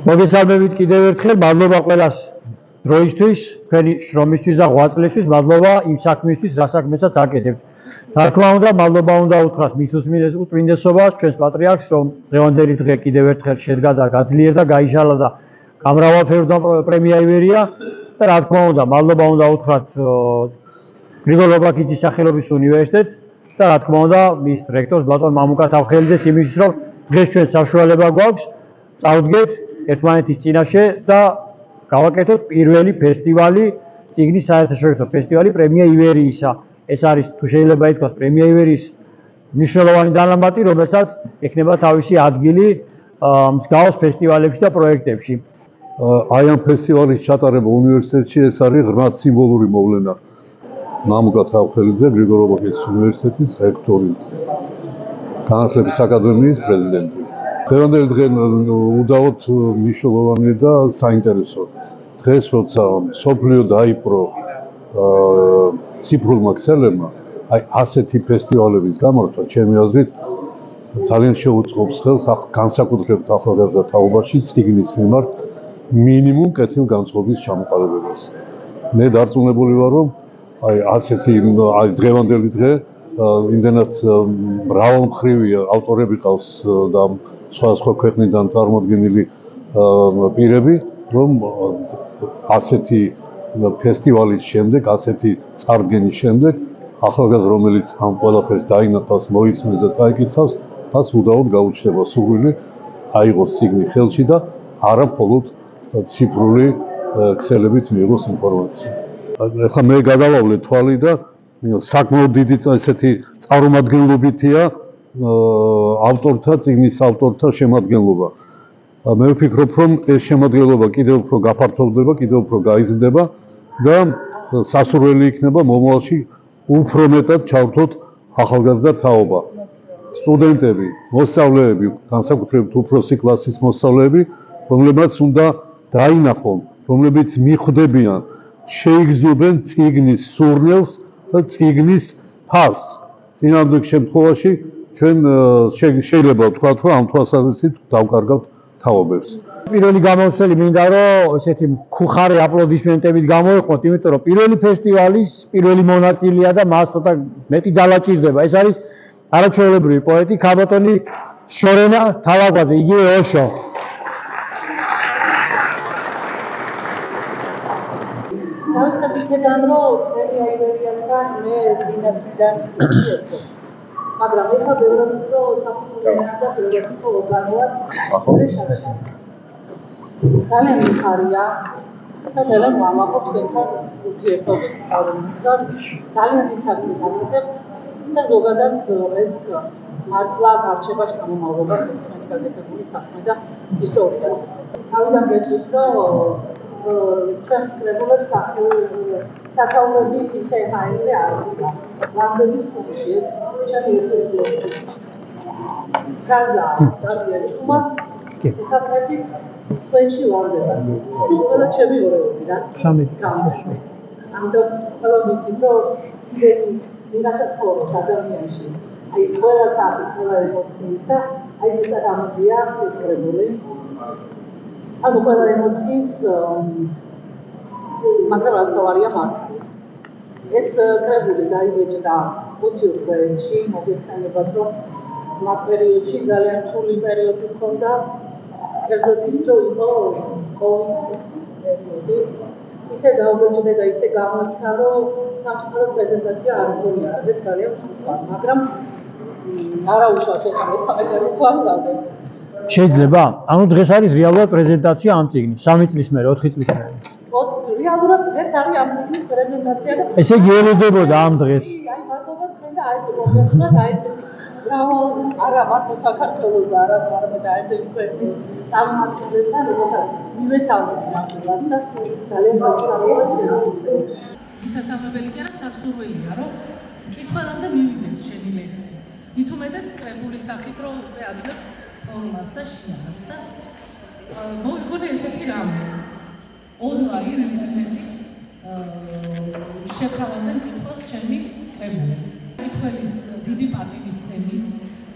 მოგესალმებით კიდევ ერთხელ, მადლობა ყველას დროისთვის, თქვენი შრომისთვის და ღვაწლისთვის, მადლობა იმ საქმისთვის, რა საქმესაც აკეთებთ. რა თქმა უნდა, მადლობა უნდა უთხრათ მის უწმინდესობას, ჩვენს პატრიარქს, რომ დღევანდელი დღე კიდევ ერთხელ შედგა და გაძლიერდა, გაიშალა და გამრავალფეროვნა პრემია ივერია და რა თქმა უნდა, მადლობა უნდა უთხრათ გრიგოლ ობაქიძის სახელობის უნივერსიტეტს და რა თქმა უნდა, მის რექტორს ბატონ მამუკა თავხელიძეს იმისთვის, რომ დღეს ჩვენ საშუალება გვაქვს წავდგეთ ერთმანეთის წინაშე და გავაკეთოთ პირველი ფესტივალი, წიგნის საერთაშორისო ფესტივალი პრემია ივერიისა. ეს არის თუ შეიძლება ითქვას პრემია ივერიის მნიშვნელოვანი დანამატი, რომელსაც ექნება თავისი ადგილი მსგავს ფესტივალებში და პროექტებში. აი ამ ფესტივალის ჩატარება უნივერსიტეტში ეს არის ღრმად სიმბოლური მოვლენა. მამუკა თავხელიძე, გრიგოლ ობაქიძის უნივერსიტეტის რექტორი, განათლების აკადემიის პრეზიდენტი. დღევანდელი დღე უდავოდ მნიშვნელოვანია და საინტერესო. დღეს როცა მსოფლიო დაიპყრო ციფრულმა ქსელებმა, აი ასეთი ფესტივალების გამართვა, ჩემი აზრით, ძალიან შეუწყობს ხელს განსაკუთრებით ახალგაზრდა თაობაში წიგნის მიმართ მინიმუმ კეთილგანწყობის ჩამოყალიბებას. მე დარწმუნებული ვარ, რომ აი ასეთი დღევანდელი დღე იმდენად მრავალმხრივია ავტორები ყავს და სხვა ქვეყნიდან წარმოდგენილი პირები, რომ ასეთი ფესტივალის შემდეგ, ასეთი წარდგენის შემდეგ, ახალგაზრდა რომელიც ამ ყველაფერს დაინახავს, მოისმენს და წაიკითხავს, მას უდავოდ გაუჩნდება სურვილი აიღოს წიგნი ხელში და არა მხოლოდ ციფრული ქსელებით მიიღოს ინფორმაცია. ახლა მე გადავავლე თვალი და საკმაოდ დიდი ესეთი წარმომადგენლობითია ავტორთა, წიგნის ავტორთა შემადგენლობა. მე ვფიქრობ, რომ ეს შემადგენლობა კიდევ უფრო გაფართოვდება, კიდევ უფრო გაიზრდება და სასურველი იქნება მომავალში უფრო მეტად ჩავთოთ ახალგაზრდა თაობა. სტუდენტები, მოსწავლეები, განსაკუთრებით უფროსი კლასის მოსწავლეები, რომლებიც უნდა დაინახონ, რომლებიც მიხვდებიან, შეიგრძნობენ წიგნის სურნელს და წიგნის ფასს. წინააღმდეგ შემთხვევაში ჩვენ შეიძლება ვთქვათ, რომ ამ თვალსაზრისით დავკარგავთ თაობებს. პირველი გამოსვლელი მინდა რომ ესეთი ხუხარი აპლოდისმენტებით გამოეყოთ, იმიტომ რომ პირველი ფესტივალის პირველი მონაწილეა და მას ცოტა მეტი ძალა ჭირდება. ეს არის არაჩვეულებრივი პოეტი ქაბატონი შორენა თავაგვაძე, იგივე ოშო. დავიწყებ იქიდან, რომ პრემია ივერიასთან მე წინასწრიდან ვიერთო. მაგრამ ეხლა ბევრად უფრო საფუძვლიანია და ბევრად უფრო ორგანულად. ძალიან მიხარია და ძალიან ვამაყობ თქვენთან ურთიერთობით სწავლობიდან. ძალიან დიდ საქმეს აკეთებთ და ზოგადად ეს მართლა გარჩება შთამომავლობას ეს თქვენი გაკეთებული საქმე და ისტორიას. თავიდან გეტყვით, რომ ჩვენს კრებულებს სათავეები ისე ჰაერზე არ არის. რამდენი სულში ეს ჩემი ერთ-ერთი გაზა დარბიანი ხუმა ესაკრები სვენში ვარდება. სულ ყველა ჩემი ორეები რაც გამეშვა. ამიტომ ყველა ვიცით, რომ ვიღაცა ცხოვრობს ადამიანში. აი ყველა საათი, ყველა ემოციის და აი ზუსტად ამაზეა ეს კრებული. ანუ ყველა ემოციის მაგრამ რასთავარია მართლა. ეს კრებული დაიბეჭდა 20 დღეში, მოგეხსენებათ, რომ მათ პერიოდში ძალიან რთული პერიოდი ჰქონდა. კერძოდ ის, რომ იყო COVID-ის პერიოდი. ისე დაუბეჭდა და ისე გამოიცა, რომ სამწუხაროდ პრეზენტაცია არ მქონია, რაც ძალიან რთულია, მაგრამ არაუშავთ ეხლა მესამე ტერმინს ვამზადებ. შეიძლება? ანუ დღეს არის რეალურად პრეზენტაცია ამ წიგნის, 3 წლის მერე, 4 წლის მერე. რეალურად დღეს არის ამ წიგნის პრეზენტაცია და ესე იგი ელოდებოდა ამ დღეს. აი მადლობა თქვენ და აი ეს მოგესმათ, აი ესეთი მრავალ არა მარტო საქართველოს და არა არამედ აერთებული ქვეყნის წარმომადგენლებთან როგორ მივესალმები ნამდვილად და ძალიან სასწაულია ჩემთვის ეს. ისასამებელი კი არა, სასურველია, რომ მკითხველამდე მივიდეს შენი ლექსი. მით უმეტეს კრებულის სახით, რომ უკვე აძლევ ფორმას და შინაარსს და მოვიგონე ესეთი რამე. ონლაინ ინტერნეტით შევთავაზე მკითხველს ჩემი კრებული. მკითხველის დიდი პატივისცემის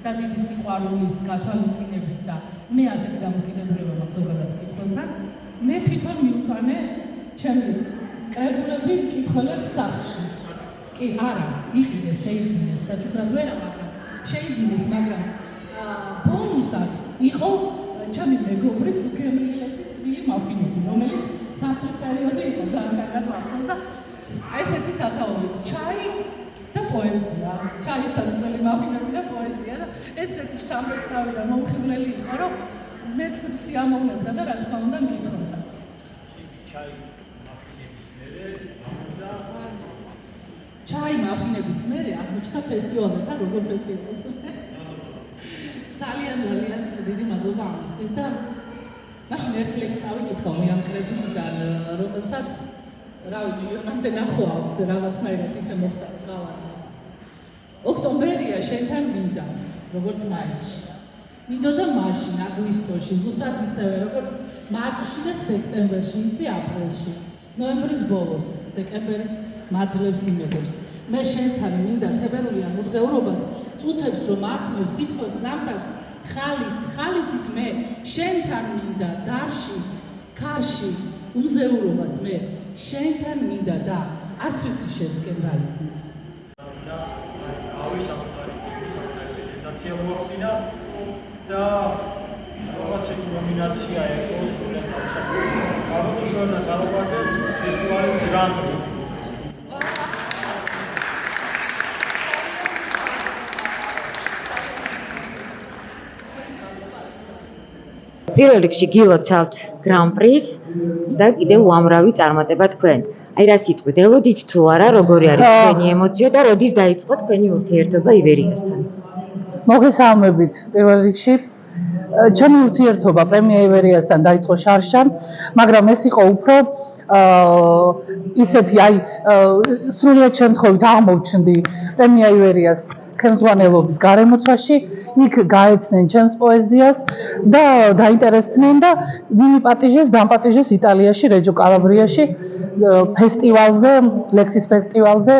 და დიდი სიყვარულის გათვალისწინებით და მე ასეთი დამოკიდებულება მაქვს ზოგადად მკითხველს მე თვითონ მივუტანე ჩემი კრებულები მკითხველებს სახლში. კი, არა, იყიდეს, შეიძინეს, საჩუქრად ვერა, მაგრამ შეიძინეს, მაგრამ ბონუსად იყო ჩემი მეგობრის უგემრიელესი თბილი მაფინები, რომელიც საფრთხის პერიოდი იყო ძალიან კარგად მახსოვს და ესეთი სათაურით ჩაი და პოეზია, ჩაის თბილი მაფინები და პოეზია და ესეთი შთამბეჭდავი და მომხიბვლელი იყო, რომ მეც სიამოვნებდა და რა თქმა უნდა მკითხველსაც. ჩაი მაფინების მერე აღმოჩნდა ფესტივალზე და როგორ ფესტივალზე. ძალიან დიდი მადლობა ამისთვის და მაშინ ერთი ლექსი წავიკითხავი ამ კრებულიდან, რომელსაც რა ვიცი, ამდენ ახლო აქვს და რაღაცნაირად ისე მოხდა გავარდა. ოქტომბერია შენთან მინდა, როგორც მაისში. მინდოდა მაშინ აგვისტოში, ზუსტად ისევე, როგორც მარტში და სექტემბერში, ისე აპრილში, ნოემბრის ბოლოს, დეკემბერიც მაძლევს იმედებს. მე შენთან მინდა თებერვლიან მუდგეურობას წუთებს რომ ართმევს თითქოს ზამთარს ხალისით მე შენთან მინდა დარში ქარში უმზეურობას მე შენთან მინდა და არც ვიცი შენსკენ რა ისმის. პრეზენტაცია მოახდინა და რაღაც ნომინაცია იყო სულენ ავტოშორ და გასვარდეს ფესტივალის გრანდი. პირველ რიგში გილოცავთ გრან-პრის და კიდევ უამრავი წარმატება თქვენ. აი რა სიტყვით, ელოდით თუ არა, როგორი არის თქვენი ემოცია და როდის დაიწყო თქვენი ურთიერთობა ივერიასთან? მოგესალმებით პირველ რიგში. ჩემი ურთიერთობა პრემია ივერიასთან დაიწყო შარშან, მაგრამ ეს იყო უფრო ისეთი სრულიად შემთხვევით აღმოჩნდი პრემია ივერიას ხელმძღვანელობის გარემოცვაში. იქ გაეცნენ ჩემს პოეზიას და დაინტერესდნენ და მიმიპატიჟეს, დამპატიჟეს იტალიაში, რეჯო კალაბრიაში ფესტივალზე, ლექსის ფესტივალზე,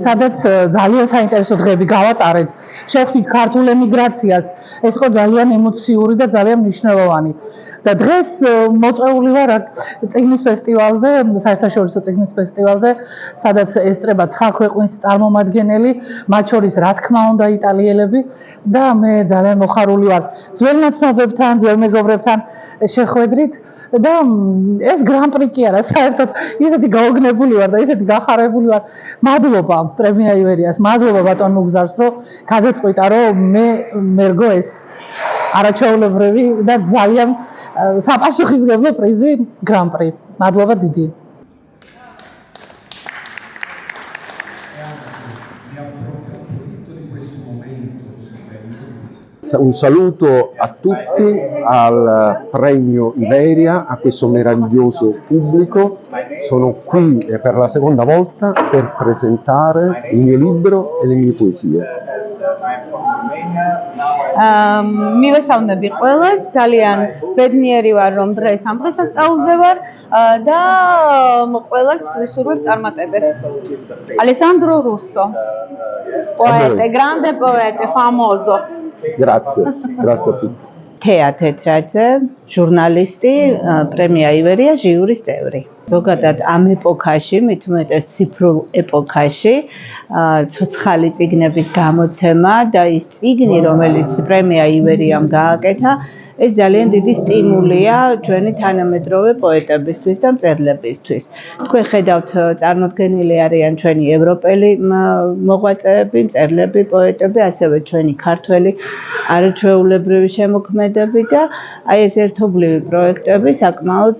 სადაც ძალიან საინტერესო დღეები გავატარეთ. შევხვდით ქართულ ემიგრაციას, ეს იყო ძალიან ემოციური და ძალიან მნიშვნელოვანი. და დღეს მოწვეული ვარ წიგნის ფესტივალზე, საერთაშორისო წიგნის ფესტივალზე, სადაც ესწრება 9 ქვეყნის წარმომადგენელი, მათ შორის რა თქმა უნდა იტალიელები და მე ძალიან მოხარული ვარ ძველ ნაცნობებთან, ძველ მეგობრებთან შეხვედრით და ეს გრან-პრი კი არა, საერთოდ ისეთი გაოგნებული ვარ და ისეთი გახარებული ვარ. მადლობა პრემია ივერიას, მადლობა ბატონ მუგზარს, რომ გადაწყვიტა, რომ მე მერგო ეს არაჩვეულებრივი და ძალიან საპასუხისმგებლო პრიზი გრან-პრი. მადლობა დიდი. Un saluto a tutti al premio Iberia, a questo meraviglioso pubblico. Sono qui per la seconda volta per presentare il mio libro e le mie poesie. მივესალმები ყველას, ძალიან ბედნიერი ვარ, რომ დღეს ამ დღესასწაულზე ვარ და ყველას ვისურვებ წარმატებებს. Alessandro Russo, poeta, grande poeta, famoso. Grazie, grazie a tutti. თეა თეთრაძე, ჟურნალისტი, პრემია ივერია ჟიურის წევრი. ზოგადად ამ ეპოქაში, მით უმეტეს ციფრულ ეპოქაში, ცოცხალი წიგნების გამოცემა და ის წიგნი, რომელიც პრემია ივერიამ გააკეთა, ეს ძალიან დიდი სტიმულია ჩვენი თანამედროვე პოეტებისთვის და მწერლებისთვის. თქვენ ხედავთ, წარმოდგენილი არიან ჩვენი ევროპელი მოღვაწეები, მწერლები, პოეტები, ასევე ჩვენი ქართველი არაჩვეულებრივი შემოქმედები და აი ეს ერთობლივი პროექტები საკმაოდ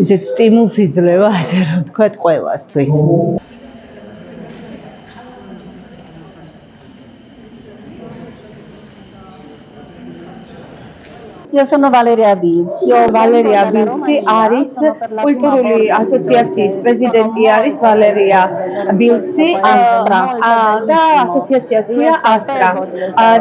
ისეთ სტიმულს იძლევა, ასე რომ ვთქვათ, ყველასთვის. Io sono Valeria Bilzi. Valeria Bilzi არის კულტურული ასოციაციის პრეზიდენტი არის Valeria Bilzi და ასოციაციას ქვია Astra.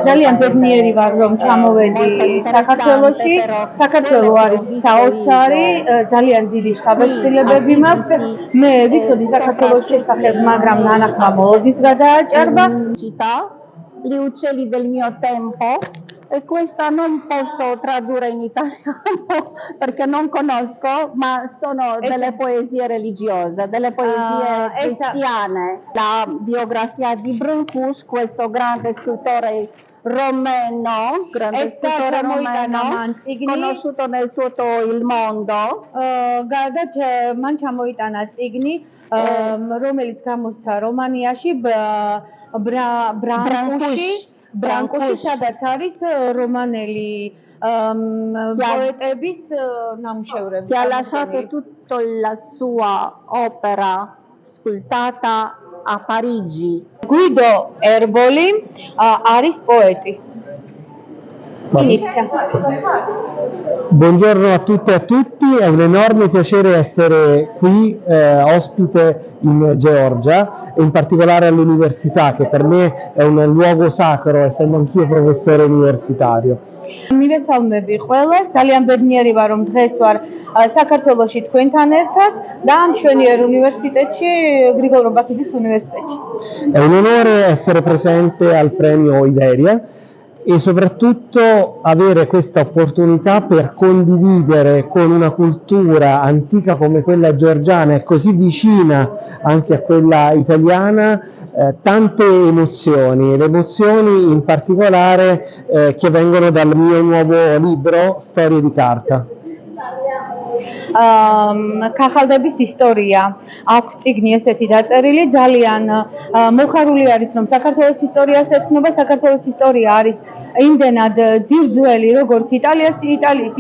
ძალიან ბედნიერი ვარ რომ ჩამოვედი საქართველოში. საქართველო არის საოცარი, ძალიან დიდი შთაბეჭდილებები მაქვს. მე ვიცოდი საქართველოს შესახებ, მაგრამ ნანახმა მოლოდის გადააჭარბა. Gli uccelli del mio tempo E questa non posso tradurre in italiano perché non conosco, ma sono delle poesie religiose, delle poesie cristiane. La biografia di Brâncuș, questo grande scrittore romeno, conosciuto nel tutto il mondo. მან ჩამოიტანა წიგნი, რომელიც გამოსცა რომანიაში ბრანკუში, სადაც არის რომანელი პოეტების ნამუშევრები. Che ha lasciato tutta la sua opera sculptata a Parigi. Guido Erboli არის poeti. Inizia. Buongiorno a tutte e a tutti, è un enorme piacere essere qui ospite in Georgia e in particolare all'università, che per me è un luogo sacro, essendo anch'io professore universitario. მივესალმები ყველას, ძალიან ბედნიერი ვარ რომ დღეს ვარ საქართველოში თქვენთან ერთად და ამ მშვენიერ უნივერსიტეტში, გრიგორ ბაქიძის უნივერსიტეტში. È un onore essere presente al premio Iberia e soprattutto avere questa opportunità per condividere con una cultura antica come quella georgiana e così vicina anche a quella italiana tante emozioni, ed emozioni in particolare che vengono dal mio nuovo libro Storie di carta. ქახალდების ისტორია აქვს წიგნი ესეთი დაწერილი, ძალიან მოხარული არის რომ საქართველოს ისტორიას ეცნობა. საქართველოს ისტორია არის იმდენად ძირძველი როგორც იტალიის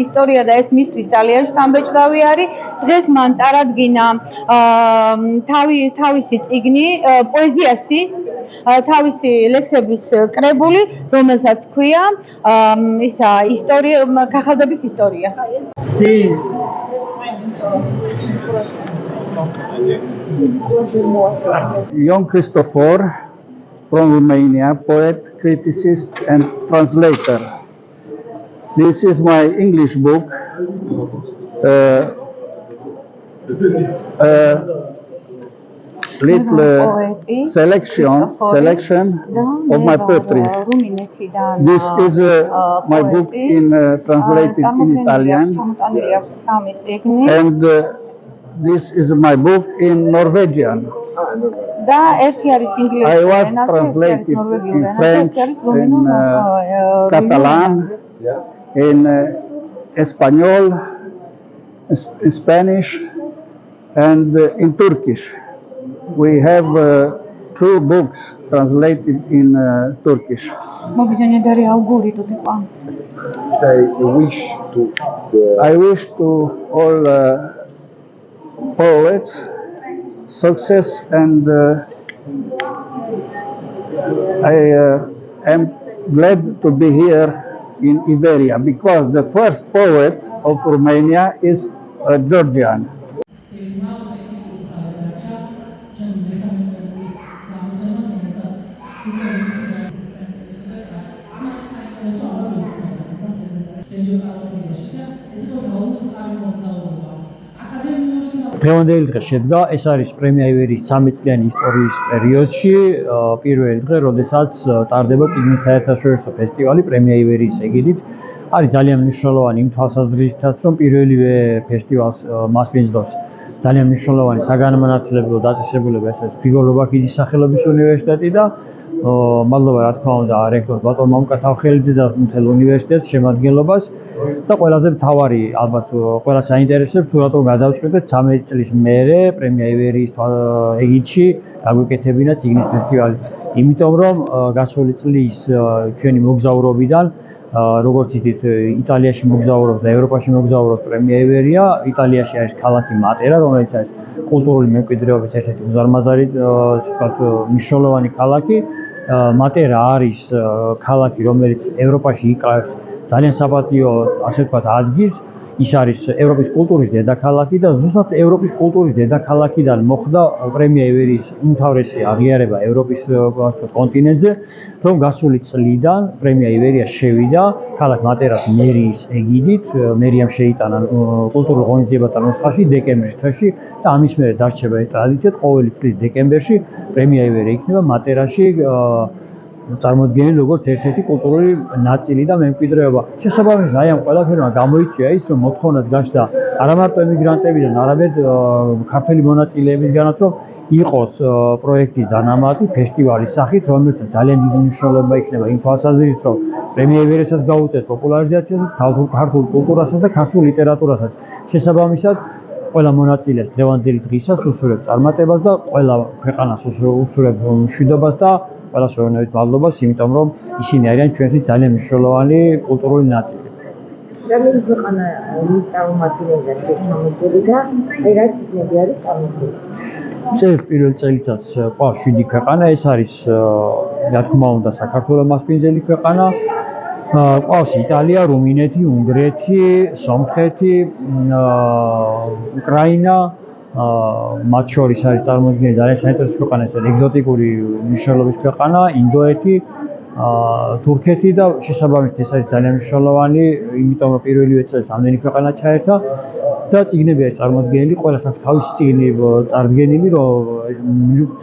ისტორია და ეს მისთვის ძალიან შთამბეჭდავი არის. დღეს მან წარადგინა თავისი წიგნი პოეზიასი, თავისი ლექსების კრებული, რომელსაც ქვია ისა ისტორია, ქახალდების ისტორია. Ion Christofor from Romania, poet, criticist and translator. This is my English book, little selection of my poetry. This is my book translated in Italian, and this is my book in Norwegian. I was translated in French, in Catalan, in Espanol, in Spanish, and in Turkish. We have 2 books translated in Turkish. I wish to all poets success, and I am glad to be here in Iberia because the first poet of Romania is a Georgian. დღევანდელი დღე შედგა, ეს არის პრემია ივერიის 13 წლიანი ისტორიის პერიოდში პირველი დღე, როდესაც ტარდება წიგნის საერთაშორისო ფესტივალი პრემია ივერიის ეგიდით. არის ძალიან მნიშვნელოვანი იმ თვალსაზრისითაც, რომ პირველივე ფესტივალს მასპინძლობს ძალიან მნიშვნელოვანი საგანმანათლებლო დაწესებულება, ეს არის გრიგორ ბაქიძის სახელობის უნივერსიტეტი და მადლობა რა თქმა უნდა რექტორ ბატონ მამუკათავხელიძე და მთელ უნივერსიტეტს შემადგენლობას. და ყველაზე მთავარი, ალბათ ყველას აინტერესებს თუ რატომ გადავწყვეტეთ 13 წლის მერე პრემია ივერიის ეგიდში გაგვეკეთებინა წიგნის ფესტივალი. იმიტომ რომ გასული წლის ჩვენი მოგზაურობიდან, როგორც იცით, იტალიაში მოგზაურობს და ევროპაში მოგზაურობს პრემია ივერია. იტალიაში არის ქალაქი მატერა, რომელიც არის კულტურული მემკვიდრეობის ერთ-ერთი უზარმაზარი, ვთქვათ, მნიშვნელოვანი ქალაქი. მატერა არის ქალაქი, რომელიც ევროპაში იკავებს ძალიან საპატიო, ასე ვთქვათ, ადგილს. ის არის ევროპის კულტურის დედაქალაქი და ზუსტად ევროპის კულტურის დედაქალაქიდან მოხდა პრემია ივერიის უმთავრესი აღიარება ევროპის კონტინენტზე, რომ გასული წლიდან პრემია ივერია შევიდა ქალაქ მატერას მერიის ეგიდით. მერიამ შეიტანა კულტურულ ღონისძიებათა ნუსხაში დეკემბრის თვეში და ამის მერე დარჩება ეს ტრადიციად ყოველი წლის დეკემბერში პრემია ივერია იქნება მატერაში წარმოდგენილი როგორც ერთ-ერთი კულტურული ნაწილი და მემკვიდრეობა. შესაბამისად, აი ამ ყველაფერმა გამოიწვია ის, რომ მოთხოვნაც გაჩნდა არა მარტო ემიგრანტებიდან, არამედ ქართველი მონაწილეებისგანაც, რომ იყოს პროექტის დანამატი ფესტივალის სახით, რომელსაც ძალიან დიდი მნიშვნელობა იქნება იმ თვალსაზრისით, რომ პრემია ივერესაც გაუწევს პოპულარიზაციასაც, ქართულ კულტურასაც და ქართულ ლიტერატურასაც. შესაბამისად, ყველა მონაწილეს დღევანდელი დღისას უსურვებ წარმატებას და ყველა ქვეყანას უსურვებ მშვიდობას და ყველას ვეუბნებით მადლობას, იმიტომ რომ ისინი არიან ჩვენთვის ძალიან მნიშვნელოვანი კულტურული ნაწილი. რამდენი ქვეყანა ის წარმომადგენლიდან ჩამოთვლილი და აი რა ციგნები არის წარმოქმნილი? წელს პირველ წელიწადს ყავს 7 ქვეყანა, ეს არის რა თქმა უნდა საქართველოს მასპინძელი ქვეყანა. ყავს იტალია, რუმინეთი, უნგრეთი, სომხეთი, უკრაინა, მათ შორის არის წარმოქმნილი ძალიან საინტერესო ქვეყანა, ეს ეგზოტიკური მნიშვნელობის ქვეყანა, ინდოეთი, თურქეთი და შესაბამისად ეს არის ძალიან მნიშვნელოვანი, იმიტომ რომ პირველივე წელს ამდენი ქვეყანა ჩაერთა და წიგნები არის წარმოქმნილი, ყველას აქვს თავისი წიგნი წარდგენილი, რომ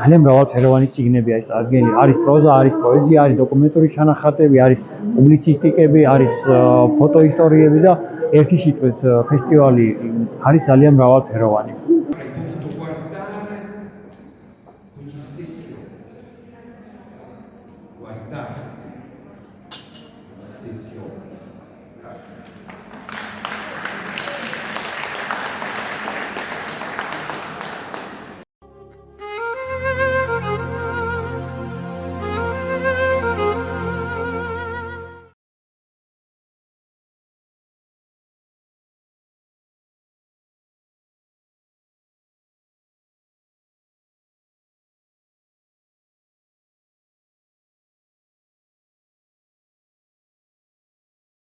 ძალიან მრავალფეროვანი წიგნები არის წარდგენილი. არის პროზა, არის პოეზია, არის დოკუმენტური ჩანახატები, არის პუბლიცისტიკები, არის ფოტოისტორიები და ერთი სიტყვით ფესტივალი არის ძალიან მრავალფეროვანი.